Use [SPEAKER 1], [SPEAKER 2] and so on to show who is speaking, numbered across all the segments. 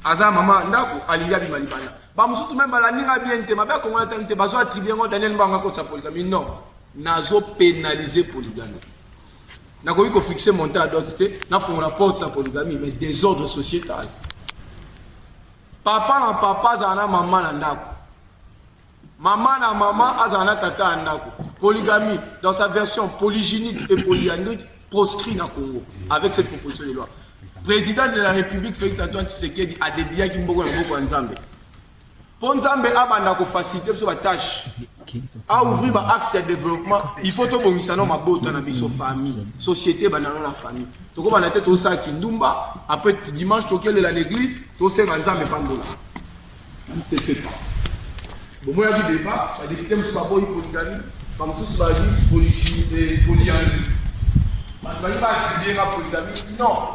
[SPEAKER 1] Aza maman ndako alinga bi malibana. Ba musutu même bala ninga bien te mabe ko ngata te bazo attribuer ngo Daniel Mbanga ko sa polygamie non. Nazo pénaliser polygamie. Na ko ko fixer montant à d'autres te na font rapport sa polygamie mais désordre sociétal. Papa na papa za na maman na ndako. Maman na maman azana tata ndako. Polygamie dans sa version polygynique et polyandrique proscrit na Congo avec cette proposition de loi. Président de la République Félix Antoine Tshisekedi a dédié Kimboko Mboko Nzambe. Pour Nzambe abanda ko faciliter sur la tâche à ouvrir ba axe de développement, il faut to bongisa no mabota na biso famille, société banana la famille. To ko bana tete osa kindumba après dimanche to kele la l'église, to se Nzambe pambola. C'est fait pas. Bon moi il débat, la député monsieur Baboy polygamie, comme tous ba dit polyandrie. Ba ba dire la polygamie non.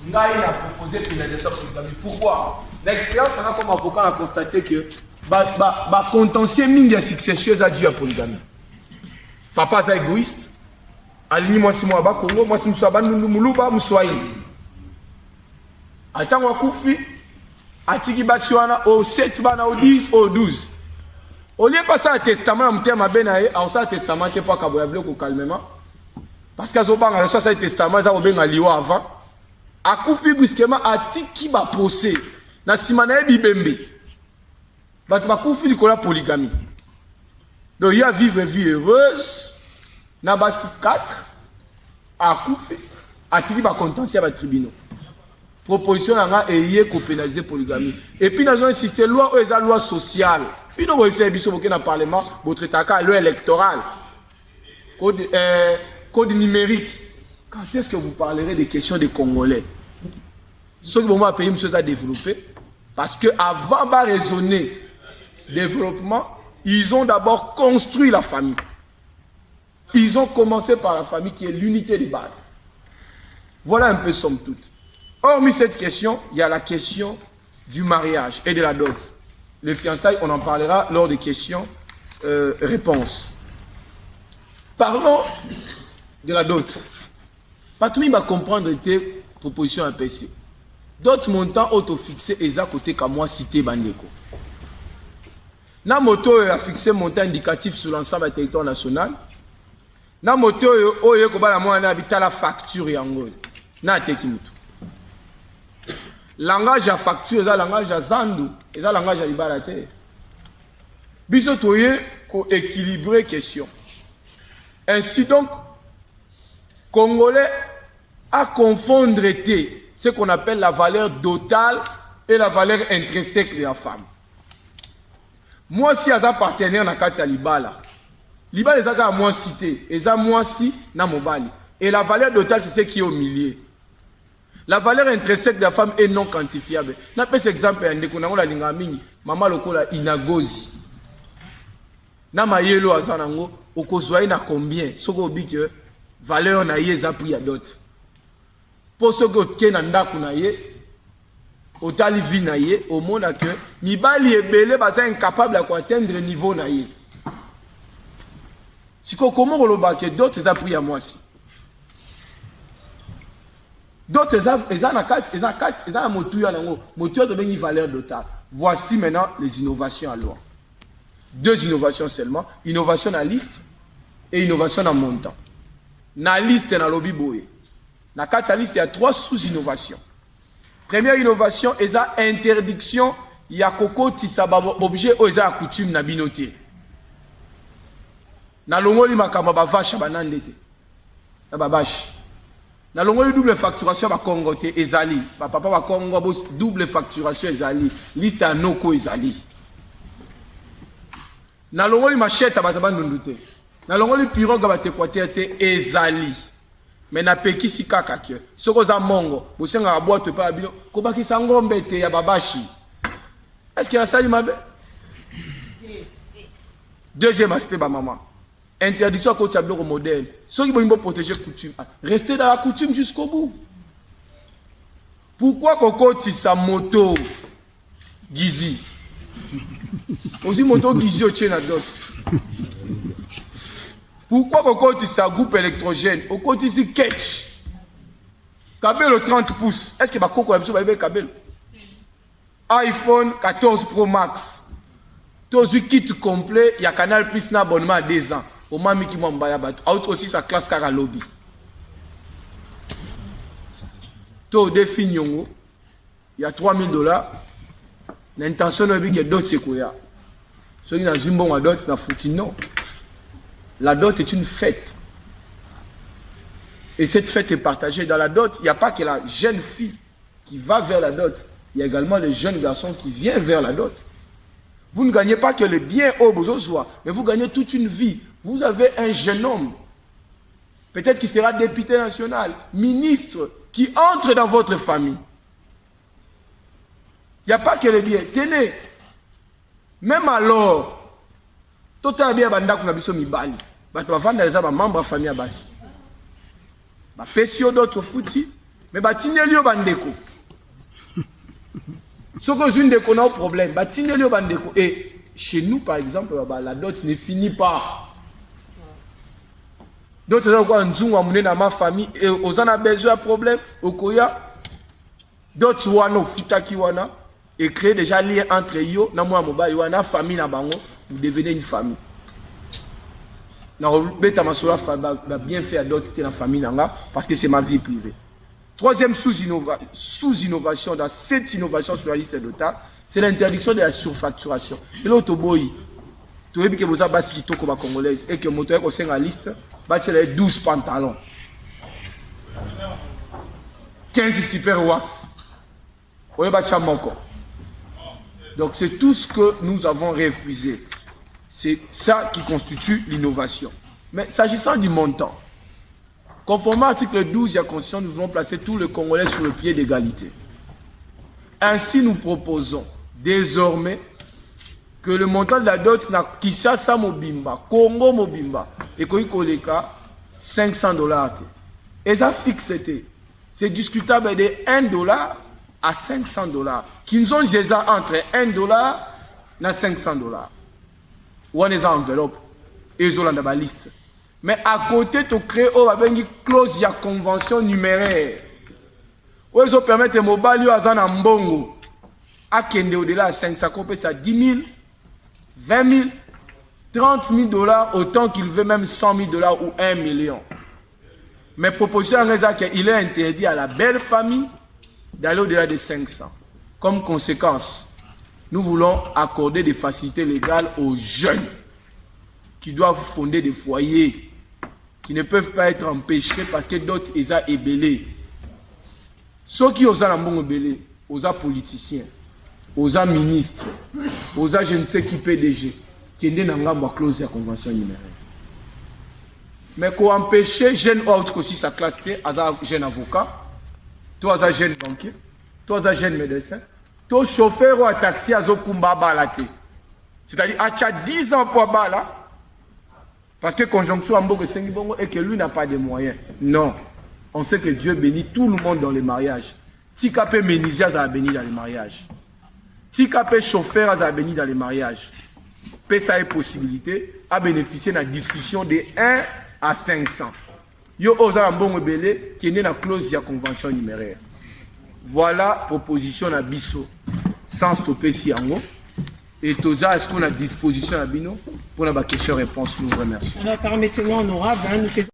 [SPEAKER 1] Ngai a proposé pénalisation sur polygamie. Pourquoi? L'expérience, comme avocat, a constaté que contentieux mingi successueux a dû à polygamie. Papa est égoïste. Aligné moi si moi bas Congo, moi si moi ban muluba muswai. Attends moi koufi. Atiki basiwana au 7 bana au 10 au 12. Au lieu de passer un testament, on a benaye, on a un testament qui est pas kaboyable ou calmement. Parce qu'ils ont pas reçu un testament, ils ont bien liwa avant. A koufi brusquement atiki ba procès na simana bibembe batu ba koufi likola polygamie donc il y a vivre vie heureuse na basi 4 a koufi atiki ba contentieux ba tribunaux proposition nga eye ko pénaliser polygamie et puis nous avons insisté loi ou eza loi sociale puis nous faire biso boké na parlement votre taka loi électorale code numérique. Quand est-ce que vous parlerez des questions des Congolais? Ce que mon pays a développé, parce qu'avant de raisonner développement, ils ont d'abord construit la famille. Ils ont commencé par la famille qui est l'unité de base. Voilà un peu somme toute. Hormis cette question, il y a la question du mariage et de la dot. Les fiançailles, on en parlera lors des questions-réponses. Parlons de la dot. Pas tout le monde va comprendre tes propositions à PC. D'autres montants auto-fixés et à côté qu'à moi cité Bandeko. Na moto a fixé montant indicatif sur l'ensemble du territoire national. Na moto oye ko bala moi na habita la facture yango. Na teki mutu. Langage à facture, ça langage à zandu, et ça langage à libérate. Biso toye ko équilibrer question. Ainsi donc Congolais à confondre ce qu'on appelle la valeur totale et la valeur intrinsèque de la femme. Moi, si j'ai un partenaire dans le Libala, Libala est à moi cité, et à moi si na mobali. Et la valeur totale, c'est ce qui est au milieu. La valeur intrinsèque de la femme est non quantifiable. N'a pas cet exemple, la lingamini, maman lokola inagozi. Na mayelo azanango, okozwa na combien? Soko bi que valeur na yé a pris à d'autres. Pour ce que na ndaku na yé, otali vi na yé, au monde que mibali ebele baza incapable d'atteindre le niveau na yé. Si comment on le que d'autres a pris à moi si. D'autres ils ont motuya de une valeur totale. Voici maintenant les innovations à loi. 2 innovations seulement, innovation à liste et innovation à montant. Na liste na lobby boye. Na 4 liste il y a 3 sous-innovations. Première innovation est la interdiction ya koko tisaba objet o eza coutume na binoté. Na longoli makamba ba vache banandete. Na ba vache. Na longoli double facturation ba Congo te ezali. Ba papa ba Congo bo double facturation ezali. Liste à noko ezali. Na longoli machette ba tabandundu te. Na longoli pirogue ba Équateur te ezali. Mais na pekisi kaka ke. Soko za mongo, bosenga ba boîte pa bino, ko bakisa ngombe te ya babashi. Est-ce qu'il y a ça mabe? Deuxième aspect ba maman. Interdiction à cause de bloc moderne. Ceux qui vont protéger la coutume, restez dans la coutume jusqu'au bout. Pourquoi Koko tissa moto Gizi? Aussi moto Gizi au tien Pourquoi Koko tissa groupe électrogène? Koko tissa catch. Kabelo 30 pouces. Est-ce que Koko a besoin de Kabelo? iPhone 14 Pro Max. Tous les kits complet, il y a Canal Plus un abonnement à 2 ans. Au mami qui m'a mbaya bateau. Autre aussi sa classe car à lobby. Tout défi il y a $3,000. L'intention de que d'autres c'est quoi. Ceux qui n'ont pas bon à d'autres, n'a foutu non. La dot est une fête. Et cette fête est partagée. Dans la dot, il n'y a pas que la jeune fille qui va vers la dot. Il y a également le jeune garçon qui vient vers la dot. Vous ne gagnez pas que les biens au besoin, mais vous gagnez toute une vie. Vous avez un jeune homme, peut-être qui sera député national, ministre, qui entre dans votre famille. Il n'y a pas que les biens. Tenez, même alors, tout est bien banda qu'on a besoin de bali. Parce qu'on va vendre les membres de la famille à base. Bah, pesio d'autres foutis, mais bah, tinelio bandeko. Ce que je ne connais pas problème, bah, tinelio bandeko. Et chez nous, par exemple, bah, la dot ne finit pas. D'autres gens qui ont amené dans ma famille, et aux en a besoin de problème, au Koya, d'autres wana, futaki wana, et créer déjà lien entre eux, na moi mobile, wana famille na bango, vous devenez une famille. Va bien faire d'autres qui dans la famille parce que c'est ma vie privée. Troisième sous-innovation dans cette innovation sur la liste d'État, c'est l'interdiction de la surfacturation. Et l'autre boy, tu vois que vous avez basé comme congolaise et que mon moteur est la liste, il 12 pantalons, 15 super wax. Donc c'est tout ce que nous avons refusé. C'est ça qui constitue l'innovation. Mais s'agissant du montant, conformément à l'article 12 de la Constitution, nous voulons placer tous les Congolais sur le pied d'égalité. Ainsi, nous proposons désormais que le montant de la dot na Kinshasa Mobimba, Congo Mobimba, et Koikoleka, $500. Et ça fixe, c'est discutable de $1 à $500. Qui nous ont déjà entre $1 et $500. Ou on est en enveloppe et ils ont la liste. Mais à côté, tu crées une clause de convention numéraire. Où ils ont permis de mobile à Zanambongo à Kende au-delà de 500, ça 10 000, 20 000, 30 000 $, autant qu'il veut même 100 000 $ ou 1 million. Mais proposition qu'il est interdit à la belle famille d'aller au-delà de 500. Comme conséquence, nous voulons accorder des facilités légales aux jeunes qui doivent fonder des foyers, qui ne peuvent pas être empêchés parce que d'autres ils ont ébélé. Ceux qui osent l'ambon ébélé, aux politiciens, aux ministres, aux je ne sais qui PDG, qui est dans la clause de la convention numéraire. Mais pour empêcher les jeunes autres aussi sa classe, aux jeunes avocats, toi aux jeunes banquiers, toi aux jeunes médecins, ton chauffeur ou un taxi à Zokumba Balate. C'est-à-dire, à 10 ans pour Bala, parce que conjoncture en Bogo Sengibongo et que lui n'a pas de moyens. Non. On sait que Dieu bénit tout le monde dans les mariages. Si Kapé Ménisia a béni dans les mariages. Si Kapé chauffeur a béni dans les mariages. Ça est possibilité à bénéficier de la discussion de 1 à 500. Yo osa Mbongo Belé qui est dans la clause de la convention numéraire. Voilà proposition à Bisso sans stopper Siango. Et Toza, est-ce qu'on a disposition à Bino pour la question-réponse? Nous vous remercions.
[SPEAKER 2] Alors, permettez-moi, honorable, nous faisons